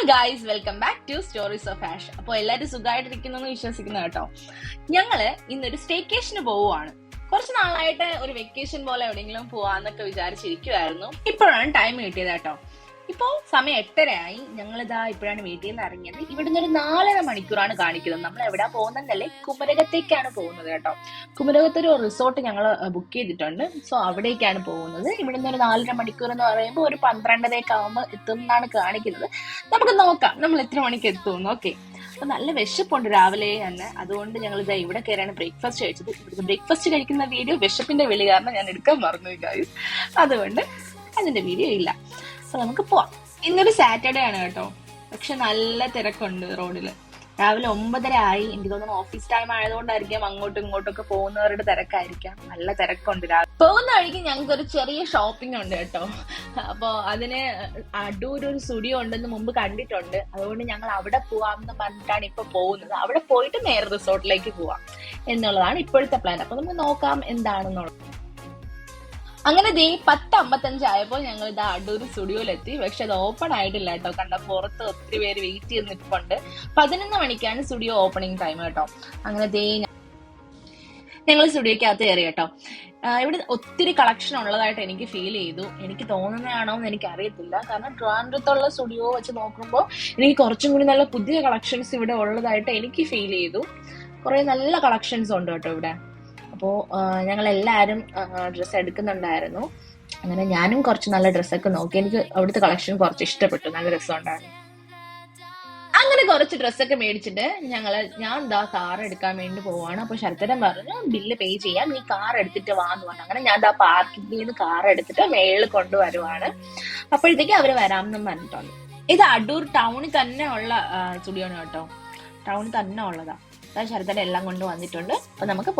Guys, welcome back to stories of Ash. അപ്പോൾ എല്ലാവരും സുഖമായിട്ടിരിക്കുന്നു വിശ്വസിക്കുന്നു കേട്ടോ. ഞങ്ങള് ഇന്നൊരു സ്റ്റേക്കേഷന് പോവുകയാണ്. കുറച്ച് നാളായിട്ട് ഒരു വെക്കേഷൻ പോലെ എവിടെയെങ്കിലും പോവാന്നൊക്കെ വിചാരിച്ചിരിക്കുവായിരുന്നു. ഇപ്പോഴാണ് ടൈം കിട്ടിയത് കേട്ടോ. ഇപ്പോൾ സമയം 8:30 ഞങ്ങളിതാ ഇപ്പോഴാണ് വീട്ടിൽ നിന്ന് ഇറങ്ങിയത്. ഇവിടുന്ന് ഒരു 4.5 മണിക്കൂറാണ് കാണിക്കുന്നത്. നമ്മൾ എവിടാ പോകുന്നതല്ലേ, കുമരകത്തേക്കാണ് പോകുന്നത് കേട്ടോ. കുമരകത്തൊരു റിസോർട്ട് ഞങ്ങൾ ബുക്ക് ചെയ്തിട്ടുണ്ട്. സോ അവിടേക്കാണ് പോകുന്നത്. ഇവിടുന്ന് ഒരു 4.5 മണിക്കൂർ എന്ന് പറയുമ്പോൾ ഒരു 12:30 ആകുമ്പോൾ എത്തുമെന്നാണ് കാണിക്കുന്നത്. നമുക്ക് നോക്കാം നമ്മൾ എത്ര മണിക്ക് എത്തുമെന്ന്. ഓക്കെ, അപ്പൊ നല്ല വിശപ്പുണ്ട് രാവിലെ തന്നെ. അതുകൊണ്ട് ഞങ്ങൾ ഇതാ ഇവിടെ കയറിയാണ് ബ്രേക്ക്ഫാസ്റ്റ് കഴിച്ചത്. ഇവിടുത്തെ ബ്രേക്ക്ഫാസ്റ്റ് കഴിക്കുന്ന വീഡിയോ വിശപ്പിന്റെ വിളി കാരണം ഞാൻ എടുക്കാൻ മറന്നു ഗൈസ്. അതുകൊണ്ട് അതിന്റെ വീഡിയോ ഇല്ല. അപ്പൊ നമുക്ക് പോവാം. ഇന്നൊരു സാറ്റർഡേ ആണ് കേട്ടോ. പക്ഷെ നല്ല തിരക്കുണ്ട് റോഡില്. രാവിലെ 9:30 ആയി. എനിക്ക് തോന്നുന്നു ഓഫീസ് ടൈം ആയതുകൊണ്ടായിരിക്കാം അങ്ങോട്ടും ഇങ്ങോട്ടൊക്കെ പോകുന്നവരുടെ തിരക്കായിരിക്കാം. നല്ല തിരക്കുണ്ട്. പോകുന്ന വഴിക്ക് ഞങ്ങൾക്ക് ഒരു ചെറിയ ഷോപ്പിംഗ് ഉണ്ട് കേട്ടോ. അപ്പൊ അതിന് അടൂർ ഒരു സ്റ്റുഡിയോ ഉണ്ടെന്ന് മുമ്പ് കണ്ടിട്ടുണ്ട്. അതുകൊണ്ട് ഞങ്ങൾ അവിടെ പോവാമെന്ന് പറഞ്ഞിട്ടാണ് ഇപ്പൊ പോകുന്നത്. അവിടെ പോയിട്ട് നേരെ റിസോർട്ടിലേക്ക് പോവാം എന്നുള്ളതാണ് ഇപ്പോഴത്തെ പ്ലാൻ. അപ്പൊ നമുക്ക് നോക്കാം എന്താണെന്നുള്ളത്. അങ്ങനെ 10:55 ആയപ്പോൾ ഞങ്ങൾ ഇത് അടൂർ സ്റ്റുഡിയോയിലെത്തി. പക്ഷെ അത് ഓപ്പൺ ആയിട്ടില്ല കേട്ടോ. കണ്ട പുറത്ത് ഒത്തിരി പേര് വെയിറ്റ് ചെയ്ത് നിൽപ്പുണ്ട്. 11 മണിക്കാണ് സ്റ്റുഡിയോ ഓപ്പണിംഗ് ടൈം കേട്ടോ. അങ്ങനെ ഞങ്ങൾ സ്റ്റുഡിയോക്കകത്ത് കയറി കേട്ടോ. ഇവിടെ ഒത്തിരി കളക്ഷൻ ഉള്ളതായിട്ട് എനിക്ക് ഫീൽ ചെയ്തു. എനിക്ക് തോന്നുന്നതാണോ എന്ന് എനിക്ക് അറിയത്തില്ല. കാരണം ട്രിവാൻഡ്രത്തുള്ള സ്റ്റുഡിയോ വെച്ച് നോക്കുമ്പോൾ എനിക്ക് കുറച്ചും കൂടി നല്ല പുതിയ കളക്ഷൻസ് ഇവിടെ ഉള്ളതായിട്ട് എനിക്ക് ഫീൽ ചെയ്തു. കുറെ നല്ല കളക്ഷൻസ് ഉണ്ട് കേട്ടോ ഇവിടെ. അപ്പോൾ ഞങ്ങൾ എല്ലാവരും ഡ്രസ്സ് എടുക്കുന്നുണ്ടായിരുന്നു. അങ്ങനെ ഞാനും കുറച്ച് നല്ല ഡ്രസ്സൊക്കെ നോക്കി. എനിക്ക് അവിടുത്തെ കളക്ഷൻ കുറച്ച് ഇഷ്ടപ്പെട്ടു. നല്ല രസമുണ്ടായിരുന്നു. അങ്ങനെ കുറച്ച് ഡ്രസ്സൊക്കെ മേടിച്ചിട്ട് ഞാൻ കാർ എടുക്കാൻ വേണ്ടി പോവാണ്. അപ്പൊ ശരത്തരൻ പറഞ്ഞു ബില്ല് പേ ചെയ്യാം, നീ കാർ എടുത്തിട്ട് വാന്ന് പറഞ്ഞു. അങ്ങനെ ഞാൻ പാർക്കിങ്ങിൽ നിന്ന് കാർ എടുത്തിട്ട് മേളിൽ കൊണ്ടുവരുവാണ്. അപ്പോഴത്തേക്ക് അവര് വരാമെന്നും പറഞ്ഞിട്ടുണ്ട്. ഇത് അടൂർ ടൗണിൽ തന്നെ ഉള്ള സ്റ്റുഡിയോ ആണ് കേട്ടോ. ടൗണിൽ തന്നെ ഉള്ളതാ. ശരത്തരൻ എല്ലാം കൊണ്ട് വന്നിട്ടുണ്ട്. അപ്പൊ നമുക്ക്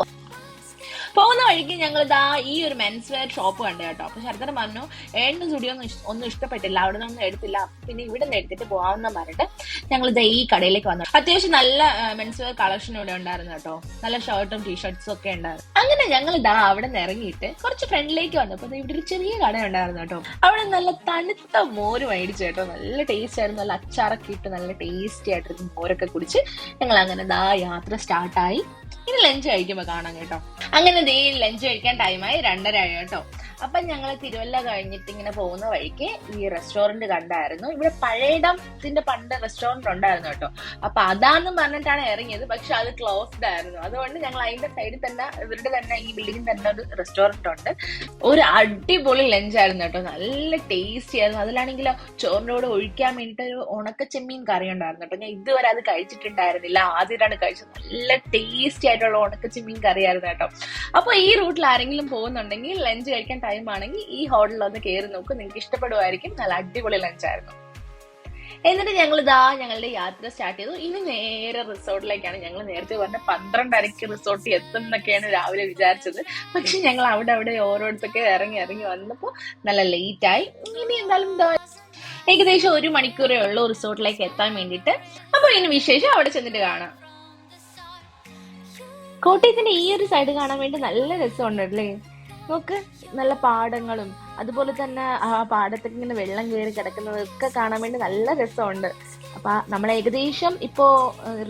പോകുന്ന വഴിക്ക് ഞങ്ങൾ ഈ ഒരു മെൻസ് വെയർ ഷോപ്പ് കണ്ടു കേട്ടോ. അപ്പൊ ശരത്തരൻ പറഞ്ഞു ഏഴിന് സ്റ്റുഡിയോ ഒന്നും ഇഷ്ടപ്പെട്ടില്ല, അവിടെ നിന്നൊന്നും എടുത്തില്ല, പിന്നെ ഇവിടെ നിന്ന് എടുത്തിട്ട് പോവാമെന്ന് പറഞ്ഞിട്ട് ഞങ്ങൾ ഈ കടയിലേക്ക് വന്നു. അത്യാവശ്യം നല്ല മെൻസ് വെയർ കളക്ഷൻ ഇവിടെ ഉണ്ടായിരുന്നു കേട്ടോ. നല്ല ഷർട്ടും ടീഷർട്ട്സും ഒക്കെ ഉണ്ടായിരുന്നു. അങ്ങനെ ഞങ്ങൾ അവിടെ നിന്ന് ഇറങ്ങിയിട്ട് കുറച്ച് ഫ്രണ്ടിലേക്ക് വന്നപ്പോ ഇവിടെ ഒരു ചെറിയ കട ഉണ്ടായിരുന്നു കേട്ടോ. അവിടെ നല്ല തണുത്ത മോര് മേടിച്ചു കേട്ടോ. നല്ല ടേസ്റ്റ് ആയിരുന്നു. നല്ല അച്ചാറൊക്കെ ഇട്ട് നല്ല ടേസ്റ്റി ആയിട്ടിരുന്നു മോരൊക്കെ കുടിച്ച് ഞങ്ങൾ അങ്ങനെ യാത്ര സ്റ്റാർട്ടായി. ഇനി ലഞ്ച് കഴിക്കുമ്പോ കാണാം കേട്ടോ. അങ്ങനെ ലഞ്ച് കഴിക്കാൻ ടൈമായി 2:30 കേട്ടോ. അപ്പൊ ഞങ്ങൾ തിരുവല്ല കഴിഞ്ഞിട്ട് ഇങ്ങനെ പോകുന്ന വഴിക്ക് ഈ റെസ്റ്റോറന്റ് കണ്ടായിരുന്നു. ഇവിടെ പഴയടത്തിന്റെ പണ്ട് റെസ്റ്റോറന്റ് ഉണ്ടായിരുന്നു കേട്ടോ. അപ്പൊ അതാന്ന് പറഞ്ഞിട്ടാണ് ഇറങ്ങിയത്. പക്ഷെ അത് ക്ലോസ്ഡ് ആയിരുന്നു. അതുകൊണ്ട് ഞങ്ങൾ അതിന്റെ സൈഡിൽ തന്നെ ഇവരുടെ തന്നെ ഈ ബിൽഡിംഗ് തന്നെ ഒരു റെസ്റ്റോറന്റ് ഉണ്ട്. ഒരു അടിപൊളി ലഞ്ചായിരുന്നു കേട്ടോ. നല്ല ടേസ്റ്റി ആയിരുന്നു. അതിലാണെങ്കിലോ ചോറിന്റെ കൂടെ ഒഴിക്കാൻ വേണ്ടിട്ട് ഒരു ഉണക്ക ചെമ്മീൻ കറി ഉണ്ടായിരുന്നു കേട്ടോ. ഞാൻ ഇതുവരെ അത് കഴിച്ചിട്ടുണ്ടായിരുന്നില്ല. ആദ്യമായിട്ടാണ് കഴിച്ചത്. നല്ല ടേസ്റ്റി ആയിട്ടുള്ള ഉണക്ക ചെമ്മീൻ കറിയായിരുന്നു കേട്ടോ. അപ്പൊ ഈ റൂട്ടിൽ ആരെങ്കിലും പോകുന്നുണ്ടെങ്കിൽ ലഞ്ച് കഴിക്കാൻ ടൈം ആണെങ്കിൽ ഈ ഹോട്ടലിൽ ഒന്ന് കയറി നോക്കും. നിങ്ങൾക്ക് ഇഷ്ടപ്പെടുമായിരിക്കും. നല്ല അടിപൊളി ലഞ്ചായിരുന്നു. എന്നിട്ട് ഞങ്ങളുടെ യാത്ര സ്റ്റാർട്ട് ചെയ്തു. ഇനി നേരെ റിസോർട്ടിലേക്കാണ്. ഞങ്ങൾ നേരത്തെ പറഞ്ഞ 12:30 റിസോർട്ടിൽ എത്തും എന്നൊക്കെയാണ് രാവിലെ വിചാരിച്ചത്. പക്ഷെ ഞങ്ങൾ അവിടെ ഓരോരുത്തൊക്കെ ഇറങ്ങി വന്നപ്പോ നല്ല ലേറ്റ് ആയി. ഇനി എന്തായാലും ഏകദേശം 1 മണിക്കൂറേ ഉള്ളൂ റിസോർട്ടിലേക്ക് എത്താൻ വേണ്ടിയിട്ട്. അപ്പൊ ഇനി വിശേഷം അവിടെ ചെന്നിട്ട് കാണാം. കോട്ടയത്തിന്റെ ഈ ഒരു സൈഡ് കാണാൻ വേണ്ടി നല്ല രസമുണ്ടല്ലേ. നോക്ക്, നല്ല പാടങ്ങളും അതുപോലെ തന്നെ ആ പാടത്തൊക്കെ ഇങ്ങനെ വെള്ളം കയറി കിടക്കുന്നതൊക്കെ കാണാൻ വേണ്ടി നല്ല രസമുണ്ട്. അപ്പൊ നമ്മൾ ഏകദേശം ഇപ്പോ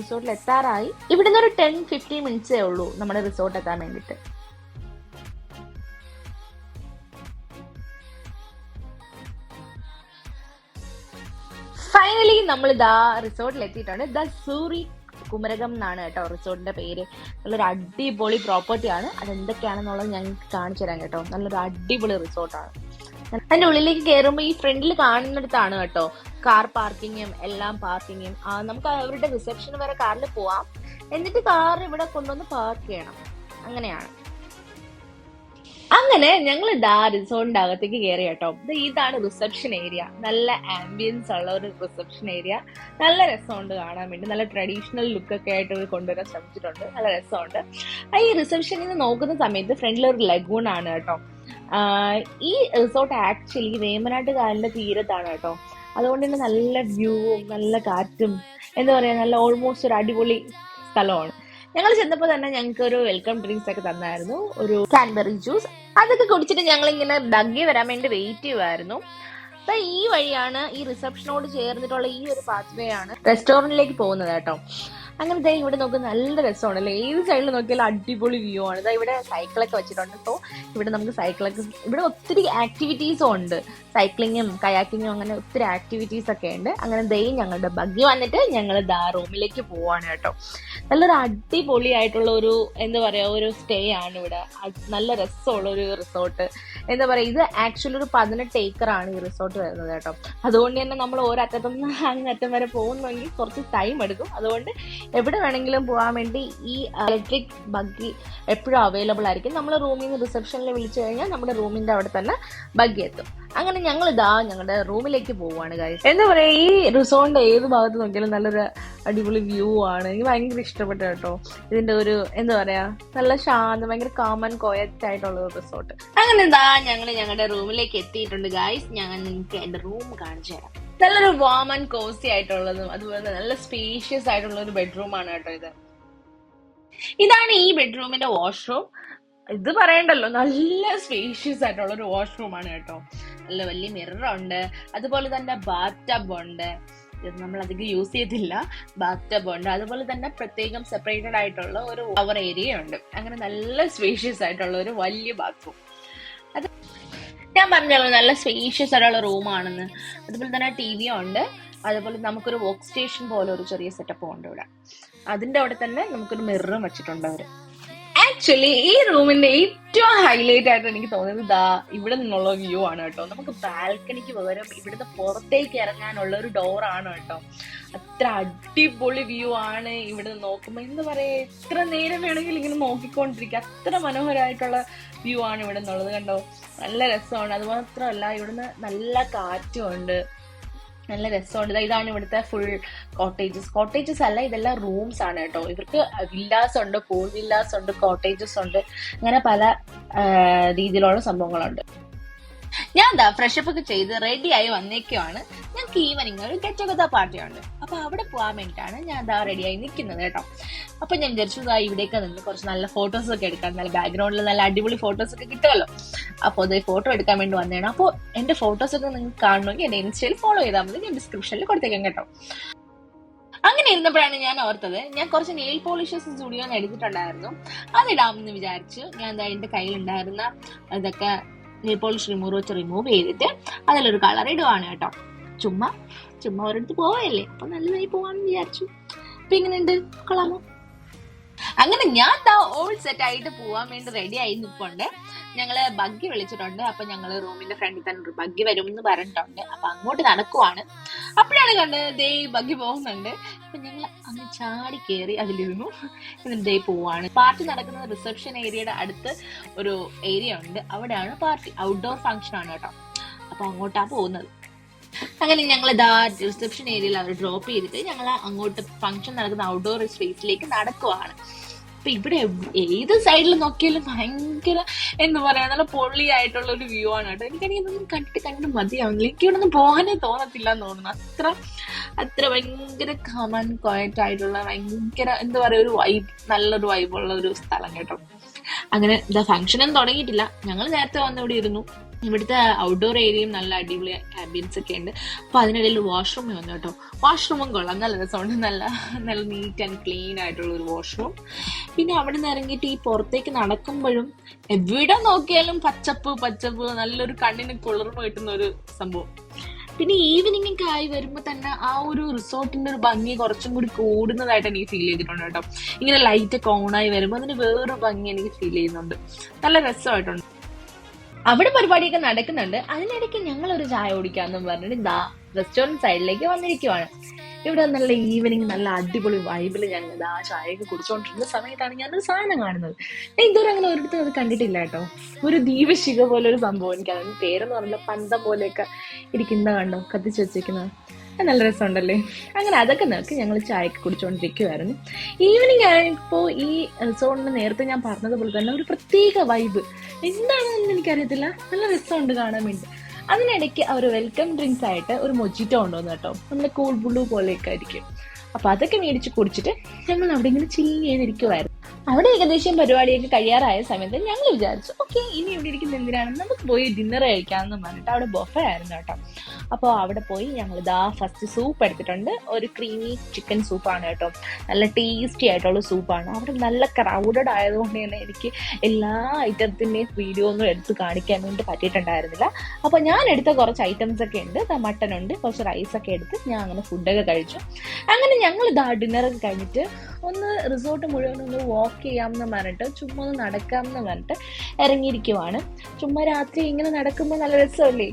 റിസോർട്ടിൽ എത്താറായി. ഇവിടുന്ന് ഒരു 10-15 മിനിറ്റ്സേ ഉള്ളൂ നമ്മുടെ റിസോർട്ട് എത്താൻ വേണ്ടിട്ട്. ഫൈനലി നമ്മൾ റിസോർട്ടിൽ എത്തിയിട്ടുണ്ട്. സൂറി കുമരകം എന്നാണ് കേട്ടോ റിസോർട്ടിന്റെ പേര്. നല്ലൊരു അടിപൊളി പ്രോപ്പർട്ടിയാണ്. അതെന്തൊക്കെയാണെന്നുള്ളത് ഞങ്ങൾക്ക് കാണിച്ചു തരാം കേട്ടോ. നല്ലൊരു അടിപൊളി റിസോർട്ടാണ്. അതിന്റെ ഉള്ളിലേക്ക് കയറുമ്പോൾ ഈ ഫ്രണ്ടിൽ കാണുന്നിടത്താണ് കേട്ടോ കാർ പാർക്കിങ്ങും എല്ലാം പാർക്കിങ്ങും. നമുക്ക് അവരുടെ റിസപ്ഷൻ വരെ കാറിൽ പോവാം. എന്നിട്ട് കാർ ഇവിടെ കൊണ്ടുവന്ന് പാർക്ക് ചെയ്യണം. അങ്ങനെയാണ്. അങ്ങനെ ഞങ്ങൾ റിസോർട്ടിന്റെ അകത്തേക്ക് കയറി കേട്ടോ. ഇതാണ് റിസപ്ഷൻ ഏരിയ. നല്ല ആംബിയൻസ് ഉള്ള ഒരു റിസപ്ഷൻ ഏരിയ. നല്ല രസമുണ്ട് കാണാൻ വേണ്ടി. നല്ല ട്രഡീഷണൽ ലുക്കൊക്കെ ആയിട്ട് കൊണ്ടുവരാൻ ശ്രമിച്ചിട്ടുണ്ട്. നല്ല രസമുണ്ട്. ഈ റിസപ്ഷനിൽ നിന്ന് നോക്കുന്ന സമയത്ത് ഫ്രണ്ടിൽ ഒരു ലഗൂൺ ആണ് കേട്ടോ. ഈ റിസോർട്ട് ആക്ച്വലി വേമ്പനാട്ട് കായലിന്റെ തീരത്താണ് കേട്ടോ. അതുകൊണ്ട് തന്നെ നല്ല വ്യൂവും നല്ല കാറ്റും എന്താ പറയാ, നല്ല ഓൾമോസ്റ്റ് ഒരു അടിപൊളി സ്ഥലമാണ്. ഞങ്ങൾ ചെന്നപ്പോ തന്നെ ഞങ്ങൾക്ക് ഒരു വെൽക്കം ഡ്രിങ്ക്സ് ഒക്കെ തന്നായിരുന്നു. ഒരു കാൻബെറി ജ്യൂസ്. അതൊക്കെ കുടിച്ചിട്ട് ഞങ്ങൾ ഇങ്ങനെ ഡഗ്ഗി വരാൻ വേണ്ടി വെയിറ്റ് ചെയ്യുമായിരുന്നു. ഈ വഴിയാണ് ഈ റിസപ്ഷനോട് ചേർന്നിട്ടുള്ള ഈ ഒരു പാത്വേ ആണ് റെസ്റ്റോറന്റിലേക്ക് പോകുന്നത് കേട്ടോ. അങ്ങനെ ഇവിടെ നോക്ക്, നല്ല രസമാണല്ലേ. ഏത് സൈഡിൽ നോക്കിയാലും അടിപൊളി വ്യൂ ആണ്. ഇവിടെ സൈക്കിളൊക്കെ വെച്ചിട്ടുണ്ട്. സോ ഇവിടെ നമുക്ക് സൈക്കിളൊക്കെ, ഇവിടെ ഒത്തിരി ആക്ടിവിറ്റീസും ഉണ്ട്. സൈക്ലിങ്ങും കയാക്കിങ്ങും അങ്ങനെ ഒത്തിരി ആക്ടിവിറ്റീസ് ഒക്കെ ഉണ്ട്. അങ്ങനെ ഞങ്ങളുടെ ബഗ്ഗി വന്നിട്ട് ഞങ്ങൾ റൂമിലേക്ക് പോവാണ് കേട്ടോ. നല്ലൊരു അടിപൊളിയായിട്ടുള്ള ഒരു എന്താ പറയാ ഒരു സ്റ്റേ ആണ് ഇവിടെ. നല്ല രസമുള്ള ഒരു റിസോർട്ട്. എന്താ പറയാ, ഇത് ആക്ച്വലി ഒരു 18 ഏക്കറാണ് ഈ റിസോർട്ട് വരുന്നത് കേട്ടോ. അതുകൊണ്ട് തന്നെ നമ്മൾ ഒരറ്റത്തുനിന്ന് അങ്ങറ്റം വരെ പോകുന്നെങ്കിൽ കുറച്ച് ടൈം എടുക്കും. അതുകൊണ്ട് എവിടെ വേണമെങ്കിലും പോകാൻ വേണ്ടി ഈ ഇലക്ട്രിക് ബഗ്ഗി എപ്പോഴും അവൈലബിൾ ആയിരിക്കും. നമ്മൾ റൂമിൽ നിന്ന് റിസപ്ഷനിൽ വിളിച്ചു കഴിഞ്ഞാൽ നമ്മുടെ റൂമിന്റെ അവിടെ തന്നെ ബഗ്ഗി എത്തും. അങ്ങനെ ഞങ്ങൾ ഞങ്ങളുടെ റൂമിലേക്ക് പോവുകയാണ് ഗൈസ്. എന്താ പറയാ, ഈ റിസോർട്ടിന്റെ ഏത് ഭാഗത്ത് നോക്കിയാലും നല്ലൊരു അടിപൊളി വ്യൂ ആണ്. എനിക്ക് ഭയങ്കര ഇഷ്ടപ്പെട്ടു കേട്ടോ. ഇതിന്റെ ഒരു എന്താ പറയാ, നല്ല ശാന്തം, ഭയങ്കര കാം ആൻഡ് ക്വയറ്റ് ആയിട്ടുള്ള ഒരു റിസോർട്ട്. അങ്ങനെ ഞങ്ങൾ ഞങ്ങളുടെ റൂമിലേക്ക് എത്തിയിട്ടുണ്ട് ഗൈസ്. ഞാൻ നിങ്ങൾക്ക് എന്റെ റൂം കാണിച്ചു തരാം. നല്ലൊരു വാം ആൻഡ് കോസി ആയിട്ടുള്ളതും അതുപോലെ നല്ല സ്പേഷ്യസ് ആയിട്ടുള്ള ഒരു ബെഡ്റൂം ആണ് കേട്ടോ. ഇതാണ് ഈ ബെഡ്റൂമിന്റെ വാഷ്റൂം. ഇത് പറയണ്ടല്ലോ, നല്ല സ്പേഷ്യസ് ആയിട്ടുള്ള ഒരു വാഷ്റൂം ആണ് കേട്ടോ. നല്ല വലിയ മിറർ ഉണ്ട്. അതുപോലെ തന്നെ ബാത്ത് ടബ് ഉണ്ട്. ഇത് നമ്മൾ അധികം യൂസ് ചെയ്തില്ല. ബാത്ത് ടബ് ഉണ്ട്. അതുപോലെ തന്നെ പ്രത്യേകം സെപ്പറേറ്റഡ് ആയിട്ടുള്ള ഒരു ഷവർ ഏരിയ ഉണ്ട്. അങ്ങനെ നല്ല സ്പേഷ്യസ് ആയിട്ടുള്ള ഒരു വലിയ ബാത്റൂം. അത് ഞാൻ പറഞ്ഞല്ലോ, നല്ല സ്പേഷ്യസ് ആയിട്ടുള്ള റൂമാണെന്ന്. അതുപോലെ തന്നെ TV ഉണ്ട്. അതുപോലെ നമുക്കൊരു വർക്ക് സ്റ്റേഷൻ പോലെ ഒരു ചെറിയ സെറ്റപ്പും ഉണ്ട് ഇവിടെ. അതിന്റെ അവിടെ തന്നെ നമുക്കൊരു മിററും വെച്ചിട്ടുണ്ട് അവര്. ആക്ച്വലി ഈ റൂമിന്റെ ഏറ്റവും ഹൈലൈറ്റ് ആയിട്ട് എനിക്ക് തോന്നുന്നത് ഇവിടെ നിന്നുള്ള വ്യൂ ആണ് കേട്ടോ. നമുക്ക് ബാൽക്കണിക്ക് പകരം ഇവിടുന്ന് പുറത്തേക്ക് ഇറങ്ങാനുള്ള ഒരു ഡോർ ആണ് കേട്ടോ. അത്ര അടിപൊളി വ്യൂ ആണ് ഇവിടെ നോക്കുമ്പോൾ. എന്താ പറയാ, എത്ര നേരം വേണമെങ്കിലും ഇങ്ങനെ നോക്കിക്കൊണ്ടിരിക്കുക. അത്ര മനോഹരമായിട്ടുള്ള വ്യൂ ആണ് ഇവിടെ നിന്നുള്ളത് കണ്ടോ. നല്ല രസമാണ്. അത് മാത്രമല്ല, ഇവിടുന്ന് നല്ല കാറ്റും ഉണ്ട്, നല്ല രസമുണ്ട്. ഇതാണ് ഇവിടുത്തെ ഫുൾ കോട്ടേജസ് അല്ല, ഇതെല്ലാം റൂംസ് ആണ് കേട്ടോ. ഇവർക്ക് വില്ലാസ് ഉണ്ട്, പൂൾ വില്ലാസ് ഉണ്ട്, കോട്ടേജസ് ഉണ്ട്, അങ്ങനെ പല രീതിയിലുള്ള സംഭവങ്ങളുണ്ട്. ഞാൻ ഫ്രഷപ്പ് ഒക്കെ ചെയ്ത് റെഡി ആയി വന്നേക്കുവാണ്. ഞങ്ങൾക്ക് ഈവനിങ് ഒരു ഗെറ്റ് ടുഗദർ പാർട്ടി ഉണ്ട്. അപ്പൊ അവിടെ പോകാൻ വേണ്ടിയിട്ടാണ് ഞാൻ റെഡി ആയി നിൽക്കുന്നത് കേട്ടോ. അപ്പൊ ഞാൻ വിചാരിച്ചു ഇവിടേക്ക് നിന്ന് കുറച്ച് നല്ല ഫോട്ടോസ് ഒക്കെ എടുക്കാൻ, നല്ല ബാക്ക്ഗ്രൗണ്ടിൽ നല്ല അടിപൊളി ഫോട്ടോസ് ഒക്കെ കിട്ടുമല്ലോ. അപ്പോൾ അത് ഫോട്ടോ എടുക്കാൻ വേണ്ടി വന്നതാണ്. അപ്പോൾ എന്റെ ഫോട്ടോസ് ഒക്കെ നിങ്ങൾക്ക് കാണണമെങ്കിൽ എന്റെ ഇൻസ്റ്റയിൽ ഫോളോ ചെയ്താൽ മതി. ഞാൻ ഡിസ്ക്രിപ്ഷനിൽ കൊടുത്തേക്കാം കേട്ടോ. അങ്ങനെ ഇരുന്നപ്പോഴാണ് ഞാൻ ഓർത്തത്, ഞാൻ കുറച്ച് നെയിൽ പോളിഷസ് സ്റ്റുഡിയോന്ന് എടുത്തിട്ടുണ്ടായിരുന്നു. അതിടാമെന്ന് വിചാരിച്ചു. ഞാൻ എന്റെ കയ്യിലുണ്ടായിരുന്ന ഇതൊക്കെ നെയിൽ പോളിഷ് റിമൂവർ വെച്ച് റിമൂവ് ചെയ്തിട്ട് അതിലൊരു കളർ ഇടുവാണ് കേട്ടോ. ചുമ്മാ ഒരിടത്ത് പോവല്ലേ, അപ്പൊ നല്ലതായി പോവാന്ന് വിചാരിച്ചു. അപ്പൊ ഇങ്ങനെയുണ്ട്, കൊള്ളാമോ? അങ്ങനെ ഞാൻ ഓൾ സെറ്റ് ആയിട്ട് പോവാൻ വേണ്ടി റെഡി ആയി നിൽപ്പുണ്ട്. ഞങ്ങള് ബഗ്ഗി വിളിച്ചിട്ടുണ്ട്. അപ്പൊ ഞങ്ങള് റൂമിന്റെ ഫ്രണ്ടിൽ തന്നെ ഒരു ബഗ്ഗി വരും എന്ന് പറഞ്ഞിട്ടുണ്ട്. അപ്പൊ അങ്ങോട്ട് നടക്കുവാണ്. അപ്പോഴാണ് കണ്ടത് ബഗ്ഗി പോകുന്നുണ്ട്. അപ്പൊ ഞങ്ങൾ അങ്ങ് ചാടി കയറി അതിലിരുന്നു. എന്നിട്ട് പോവാണ്. പാർട്ടി നടക്കുന്നത് റിസപ്ഷൻ ഏരിയയുടെ അടുത്ത് ഒരു ഏരിയ ഉണ്ട്. അവിടെയാണ് പാർട്ടി. ഔട്ട്ഡോർ ഫംഗ്ഷൻ ആണ് കേട്ടോ. അപ്പൊ അങ്ങോട്ടാ പോകുന്നത്. അങ്ങനെ ഞങ്ങൾ റിസപ്ഷൻ ഏരിയയിൽ അവർ ഡ്രോപ്പ് ചെയ്തിട്ട് ഞങ്ങൾ അങ്ങോട്ട് ഫംഗ്ഷൻ നടക്കുന്ന ഔട്ട്ഡോർ സ്പേസിലേക്ക് നടക്കുവാണ്. അപ്പൊ ഇവിടെ ഏത് സൈഡിൽ നോക്കിയാലും ഭയങ്കര എന്താ പറയാ, നല്ല പൊള്ളിയായിട്ടുള്ള ഒരു വ്യൂ ആണ് കേട്ടോ. എനിക്കാണെങ്കിൽ ഇതൊന്നും കണ്ടിട്ട് മതിയാവുന്നില്ല. എനിക്ക് ഇവിടെ നിന്ന് പോകാനേ തോന്നത്തില്ല എന്ന് തോന്നുന്നു. അത്ര ഭയങ്കര കാമൻ ക്വയറ്റ് ആയിട്ടുള്ള ഭയങ്കര എന്താ പറയാ ഒരു വൈബ്, നല്ലൊരു വൈബുള്ള ഒരു സ്ഥലം കേട്ടോ. അങ്ങനെ ഫംഗ്ഷനൊന്നും തുടങ്ങിയിട്ടില്ല. ഞങ്ങൾ നേരത്തെ വന്ന് ഇവിടെ ഇരുന്നു. ഇവിടുത്തെ ഔട്ട്ഡോർ ഏരിയയും നല്ല അടിപൊളി ആംബിയൻസ് ഒക്കെ ഉണ്ട്. അപ്പൊ അതിനിടയിൽ വാഷ്റൂമിൽ വന്നു കേട്ടോ. വാഷ്റൂമും കൊള്ളാം, നല്ല രസമുണ്ട്. നല്ല നീറ്റ് ആൻഡ് ക്ലീൻ ആയിട്ടുള്ള ഒരു വാഷ്റൂം. പിന്നെ അവിടെ നിന്ന് ഇറങ്ങിയിട്ട് ഈ പുറത്തേക്ക് നടക്കുമ്പോഴും എവിടെ നോക്കിയാലും പച്ചപ്പ്, നല്ലൊരു കണ്ണിന് കുളിർമ കിട്ടുന്ന ഒരു സംഭവം. പിന്നെ ഈവനിങ് ഒക്കെ ആയി വരുമ്പോൾ തന്നെ ആ ഒരു റിസോർട്ടിന്റെ ഒരു ഭംഗി കുറച്ചും കൂടി കൂടുന്നതായിട്ട് എനിക്ക് ഫീൽ ചെയ്തിട്ടുണ്ട് കേട്ടോ. ഇങ്ങനെ ലൈറ്റ് ഒക്കെ ഓണായി വരുമ്പോൾ അതിന് വേറൊരു ഭംഗി എനിക്ക് ഫീൽ ചെയ്യുന്നുണ്ട്. നല്ല രസമായിട്ടുണ്ട്. അവിടെ പരിപാടിയൊക്കെ നടക്കുന്നുണ്ട്. അതിനിടയ്ക്ക് ഞങ്ങൾ ഒരു ചായ കുടിക്കാന്നും പറഞ്ഞിട്ട് റെസ്റ്റോറന്റ് സൈഡിലേക്ക് വന്നിരിക്കുവാണ്. ഇവിടെ നല്ല ഈവനിങ് നല്ല അടിപൊളി വൈബിൽ ഞങ്ങൾ ചായയൊക്കെ കുടിച്ചുകൊണ്ടിരുന്ന സമയത്താണ് ഞാനൊരു സാധനം കാണുന്നത്. ഞാൻ ഇതുവരെ അങ്ങനെ ഒരിടത്തും അത് കണ്ടിട്ടില്ല കേട്ടോ. ഒരു ദീപശിഖ പോലെ ഒരു സംഭവം, എനിക്ക് അതിന് പേരെന്ന് പറഞ്ഞാൽ പന്തം പോലെയൊക്കെ ഇരിക്കുന്ന കണ്ടോ, കത്തിച്ച് വെച്ചേക്കുന്നത്. നല്ല രസമുണ്ടല്ലേ. അങ്ങനെ അതൊക്കെ നോക്കി ഞങ്ങൾ ചായയൊക്കെ കുടിച്ചുകൊണ്ടിരിക്കുവായിരുന്നു. ഈവനിങ് ആയപ്പോൾ ഈ റിസോർട്ടിന് നേരത്തെ ഞാൻ പറഞ്ഞതുപോലെ തന്നെ ഒരു പ്രത്യേക വൈബ് എന്താണെന്ന് എനിക്കറിയത്തില്ല. നല്ല രസമുണ്ട് കാണാൻ വേണ്ടി. അതിനിടയ്ക്ക് അവർ വെൽക്കം ഡ്രിങ്ക്സ് ആയിട്ട് ഒരു മൊജിറ്റോ കൊണ്ടുവന്നു കേട്ടോ. നമ്മുടെ കൂൾ ബ്ലൂ പോലെയൊക്കെ ആയിരിക്കും. അപ്പൊ അതൊക്കെ മേടിച്ച് കുടിച്ചിട്ട് ഞങ്ങൾ അവിടെ ഇങ്ങനെ ചില്ല് ചെയ്തിരിക്കുമായിരുന്നു. അവിടെ ഏകദേശം പരിപാടിയൊക്കെ കഴിയാറായ സമയത്ത് ഞങ്ങൾ വിചാരിച്ചു ഓക്കെ ഇനി ഇവിടെ ഇരിക്കുന്ന എന്തിനാണ് നമുക്ക് പോയി ഡിന്നർ കഴിക്കാമെന്ന് പറഞ്ഞിട്ട് അവിടെ ബൊഫേ ആയിരുന്നു കേട്ടോ. അപ്പോൾ അവിടെ പോയി ഞങ്ങൾ ഇതാ ഫസ്റ്റ് സൂപ്പ് എടുത്തിട്ടുണ്ട്. ഒരു ക്രീമി ചിക്കൻ സൂപ്പാണ് കേട്ടോ, നല്ല ടേസ്റ്റി ആയിട്ടുള്ള സൂപ്പാണ്. അവിടെ നല്ല ക്രൗഡഡ് ആയതുകൊണ്ട് തന്നെ എനിക്ക് എല്ലാ ഐറ്റത്തിൻ്റെയും വീഡിയോ ഒന്നും എടുത്ത് കാണിക്കാൻ വേണ്ടി പറ്റിയിട്ടുണ്ടായിരുന്നില്ല. അപ്പോൾ ഞാൻ എടുത്ത കുറച്ച് ഐറ്റംസ് ഒക്കെ ഉണ്ട്, മട്ടൺ ഉണ്ട്, കുറച്ച് റൈസൊക്കെ എടുത്ത് ഞാൻ അങ്ങനെ ഫുഡൊക്കെ കഴിച്ചു. അങ്ങനെ ഞങ്ങൾ ഇതാ ഡിന്നറൊക്കെ കഴിഞ്ഞിട്ട് ഒന്ന് റിസോർട്ട് മുഴുവൻ ഒന്ന് വാക്ക് ചെയ്യാമെന്ന് പറഞ്ഞിട്ട് ചുമ്മാ ഒന്ന് നടക്കാമെന്ന് പറഞ്ഞിട്ട് ഇറങ്ങിയിരിക്കുവാണ്. ചുമ്മാ രാത്രി ഇങ്ങനെ നടക്കുമ്പോൾ നല്ല രസമല്ലേ,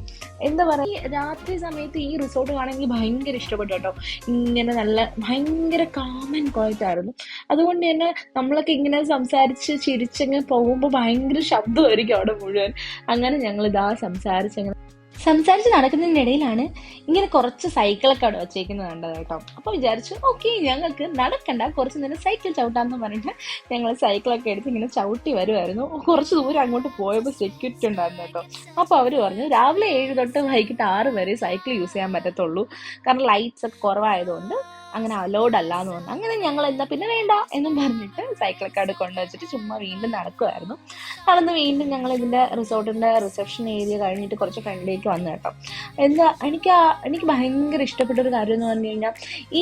എന്താ പറയുക, രാത്രി സമയത്ത് ഈ റിസോർട്ട് കാണാൻ ഭയങ്കര ഇഷ്ടപ്പെട്ടു കേട്ടോ. ഇങ്ങനെ നല്ല ഭയങ്കര കാം ആൻഡ് ക്വയറ്റ് ആയിരുന്നു. അതുകൊണ്ട് തന്നെ നമ്മളൊക്കെ ഇങ്ങനെ സംസാരിച്ച് ചിരിച്ചങ്ങ് പോകുമ്പോൾ ഭയങ്കര ശബ്ദമായിരിക്കും അവിടെ മുഴുവൻ. അങ്ങനെ ഞങ്ങൾ ഇതാ സംസാരിച്ച് നടക്കുന്നതിനിടയിലാണ് ഇങ്ങനെ കുറച്ച് സൈക്കിളൊക്കെ അവിടെ വച്ചേക്കുന്നത് കണ്ടത് കേട്ടോ. അപ്പോൾ വിചാരിച്ചു ഓക്കെ ഞങ്ങൾക്ക് നടക്കണ്ട, കുറച്ച് നേരം സൈക്കിൾ ചവിട്ടാന്ന് പറഞ്ഞിട്ട് ഞങ്ങൾ സൈക്കിളൊക്കെ എടുത്ത് ഇങ്ങനെ ചവിട്ടി വരുമായിരുന്നു. കുറച്ച് ദൂരം അങ്ങോട്ട് പോയപ്പോൾ സെക്യൂരിറ്റി ഉണ്ടായിരുന്നു കേട്ടോ. അപ്പോൾ അവർ പറഞ്ഞു രാവിലെ 7 തൊട്ട് വൈകിട്ട് 6 വരെ സൈക്കിൾ യൂസ് ചെയ്യാൻ പറ്റത്തുള്ളൂ, കാരണം ലൈറ്റ്സ് ഒക്കെ കുറവായതുകൊണ്ട് അങ്ങനെ അലൗഡ് അല്ല എന്ന് പറഞ്ഞു. അങ്ങനെ ഞങ്ങൾ എന്താ പിന്നെ വേണ്ട എന്നും പറഞ്ഞിട്ട് സൈക്കിളൊക്കെ അവിടെ കൊണ്ടുവച്ചിട്ട് ചുമ്മാ വീണ്ടും നടക്കുമായിരുന്നു. നടന്ന് വീണ്ടും ഞങ്ങൾ ഇതിൻ്റെ റിസോർട്ടിൻ്റെ റിസപ്ഷൻ ഏരിയ കഴിഞ്ഞിട്ട് കുറച്ച് ഫ്രണ്ടിലേക്ക് വന്നു കേട്ടോ. എനിക്ക് ഭയങ്കര ഇഷ്ടപ്പെട്ട ഒരു കാര്യം എന്ന് പറഞ്ഞു കഴിഞ്ഞാൽ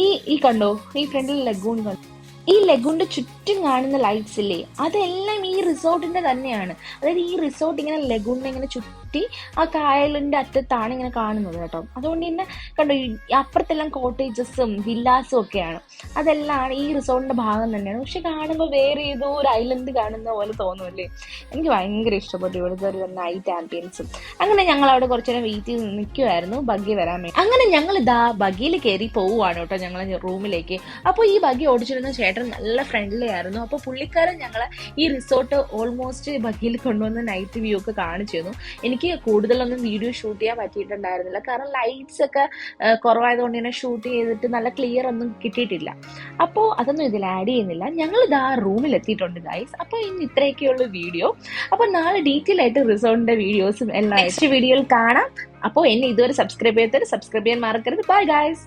ഈ കണ്ടോ, ഈ ഫ്രണ്ടിൽ ലഗൂൺ കണ്ടോ, ഈ ലഗൂണിന്റെ ചുറ്റും കാണുന്ന ലൈറ്റ്സ് ഇല്ലേ, അതെല്ലാം ഈ റിസോർട്ടിന്റെ തന്നെയാണ്. അതായത് ഈ റിസോർട്ട് ഇങ്ങനെ ലഗൂണിനെ ഇങ്ങനെ ചുറ്റി ആ കായലിന്റെ അറ്റത്താണ് ഇങ്ങനെ കാണുന്നത് കേട്ടോ. അതുകൊണ്ട് തന്നെ കണ്ടോ അപ്പുറത്തെല്ലാം കോട്ടേജസും വില്ലാസും ഒക്കെയാണ്, അതെല്ലാം ഈ റിസോർട്ടിന്റെ ഭാഗം തന്നെയാണ്. പക്ഷെ കാണുമ്പോൾ വേറെ ഏതോ ഒരു ഐലൻഡ് കാണുന്ന പോലെ തോന്നുമല്ലേ. എനിക്ക് ഭയങ്കര ഇഷ്ടപ്പെട്ടു ഇവിടുത്തെ ഒരു നൈറ്റ് ആംബിയൻസും. അങ്ങനെ ഞങ്ങൾ അവിടെ കുറച്ചു നേരം വെയിറ്റ് ചെയ്ത് നിൽക്കുമായിരുന്നു ബഗ്ഗി വരാൻ വേണ്ടി. അങ്ങനെ ഞങ്ങൾ ഇതാ ബഗ്ഗിയിൽ കയറി പോവുകയാണ് കേട്ടോ ഞങ്ങൾ റൂമിലേക്ക്. അപ്പോൾ ഈ ബഗ്ഗി ഓടിച്ചിരുന്ന ചേട്ടൻ നല്ല ഫ്രണ്ട്ലി ആയിരുന്നു. അപ്പോൾ പുള്ളിക്കാരൻ ഞങ്ങളെ ഈ റിസോർട്ട് ഓൾമോസ്റ്റ് ബഗ്ഗിയിൽ കൊണ്ടുവന്ന് നൈറ്റ് വ്യൂ ഒക്കെ കാണിച്ചു തന്നു. എനിക്ക് കൂടുതലൊന്നും വീഡിയോ ഷൂട്ട് ചെയ്യാൻ പറ്റിയിട്ടുണ്ടായിരുന്നില്ല, കാരണം ലൈറ്റ്സ് ഒക്കെ കുറവായതുകൊണ്ട് തന്നെ ഷൂട്ട് ചെയ്തിട്ട് നല്ല ക്ലിയർ ഒന്നും കിട്ടിയിട്ടില്ല. അപ്പോൾ അതൊന്നും ഇതിൽ ആഡ് ചെയ്യുന്നില്ല. ഞങ്ങൾ ഇതാ റൂമിൽ എത്തിയിട്ടുണ്ട് ഗൈസ്. അപ്പോൾ ഇന്ന് ഇത്രയൊക്കെയുള്ള വീഡിയോ. അപ്പോൾ നാളെ ഡീറ്റെയിൽ ആയിട്ട് റിസോർട്ടിന്റെ വീഡിയോസും എല്ലാം നെക്സ്റ്റ് വീഡിയോയിൽ കാണാം. അപ്പോൾ എന്നെ ഇതുവരെ സബ്സ്ക്രൈബ് ചെയ്യാൻ മറക്കരുത്. Bye guys.